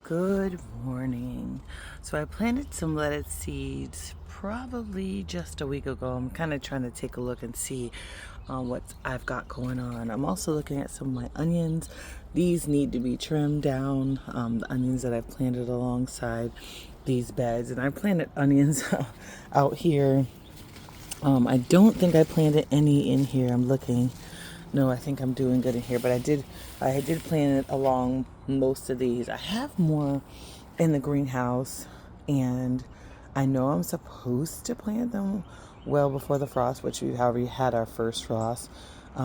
Good morning. So I planted some lettuce seeds probably just a week ago. I'm kind of trying to take a look and see what I've got going on. I'm also looking at some of my onions. These need to be trimmed down. The onions that I've planted alongside these beds, and I planted onions out here. I don't think I planted any in here. I'm looking. No, I think I'm doing good in here, but I did plant it along most of these. I have more in the greenhouse, and I know I'm supposed to plant them well before the frost, which we've already had our first frost.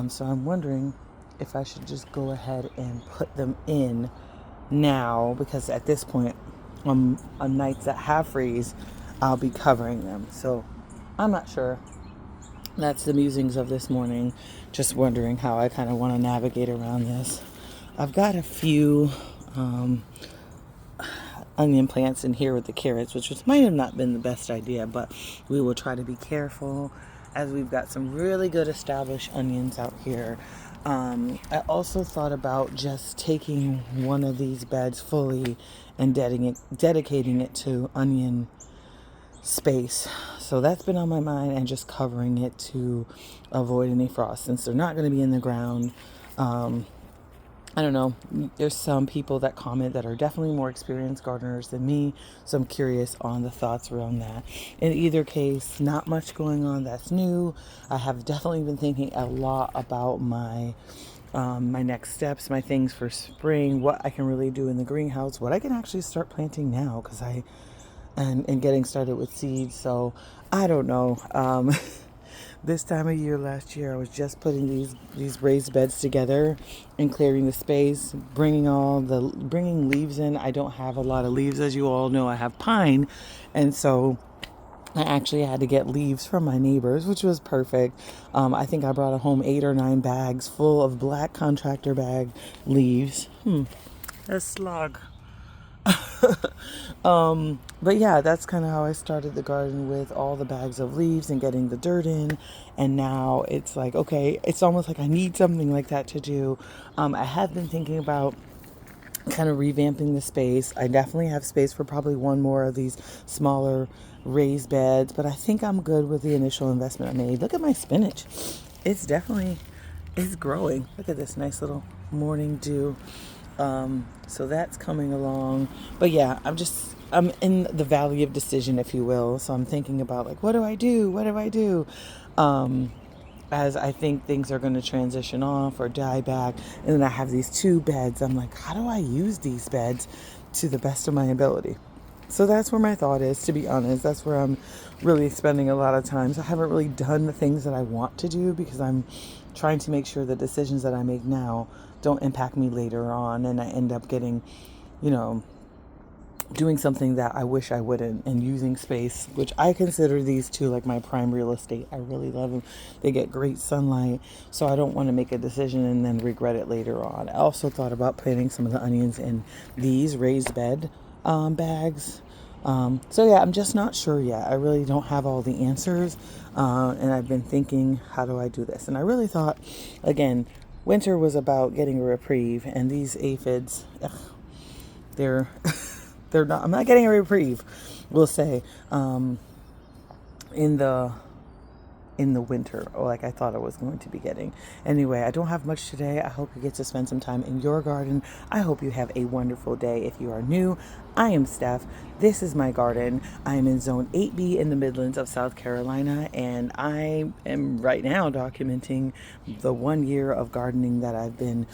So I'm wondering if I should just go ahead and put them in now, because at this point, on nights that have freeze, I'll be covering them. So I'm not sure. That's the musings of this morning. Just wondering how I kind of want to navigate around this. I've got a few onion plants in here with the carrots, which might have not been the best idea, but we will try to be careful as we've got some really good established onions out here. I also thought about just taking one of these beds fully and dedicating it to onion space. So that's been on my mind, and just covering it to avoid any frost since they're not going to be in the ground. I don't know. There's some people that comment that are definitely more experienced gardeners than me. So I'm curious on the thoughts around that. In either case, not much going on that's new. I have definitely been thinking a lot about my next steps, my things for spring, what I can really do in the greenhouse, what I can actually start planting now, because and getting started with seeds. So I don't know. This time of year last year, I was just putting these raised beds together and clearing the space, bringing leaves in. I don't have a lot of leaves, as you all know. I have pine, and so I actually had to get leaves from my neighbors, which was perfect. I think I brought home 8 or 9 bags full of black contractor bag leaves. A slug. But yeah, that's kind of how I started the garden, with all the bags of leaves and getting the dirt in. And now it's like, okay, it's almost like I need something like that to do. I have been thinking about kind of revamping the space. I definitely have space for probably one more of these smaller raised beds, but I think I'm good with the initial investment I made. Look at my spinach. It's growing. Look at this nice little morning dew. So that's coming along. But yeah, I'm in the valley of decision, if you will. So I'm thinking about, like, what do I do? What do I do? As I think things are going to transition off or die back. And then I have these 2 beds. I'm like, how do I use these beds to the best of my ability? So that's where my thought is, to be honest. That's where I'm really spending a lot of time. So I haven't really done the things that I want to do, because I'm trying to make sure the decisions that I make now don't impact me later on, and I end up getting, you know, doing something that I wish I wouldn't, and using space, which I consider these 2 like my prime real estate. I really love them. They get great sunlight, so I don't want to make a decision and then regret it later on. I also thought about planting some of the onions in these raised bed bags. So yeah, I'm just not sure yet. I really don't have all the answers, and I've been thinking, how do I do this? And I really thought, again, winter was about getting a reprieve, and these aphids, they're they're not. I'm not getting a reprieve, we'll say, in the winter, or like I thought I was going to be getting. Anyway, I don't have much today. I hope you get to spend some time in your garden. I hope you have a wonderful day. If you are new, I am Steph. This is my garden. I am in Zone 8B in the Midlands of South Carolina, and I am right now documenting the 1 year of gardening that I've been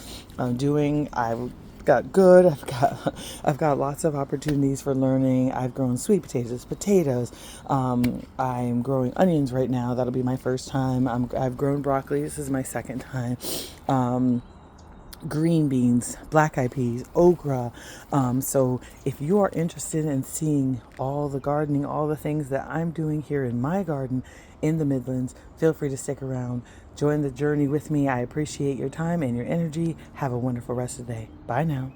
doing. I've got lots of opportunities for learning. I've grown sweet potatoes. I'm growing onions right now. That'll be my first time. I've grown broccoli. This is my second time. Green beans, black eyed peas, okra. So if you are interested in seeing all the gardening, all the things that I'm doing here in my garden in the Midlands, feel free to stick around. Join the journey with me. I appreciate your time and your energy. Have a wonderful rest of the day. Bye now.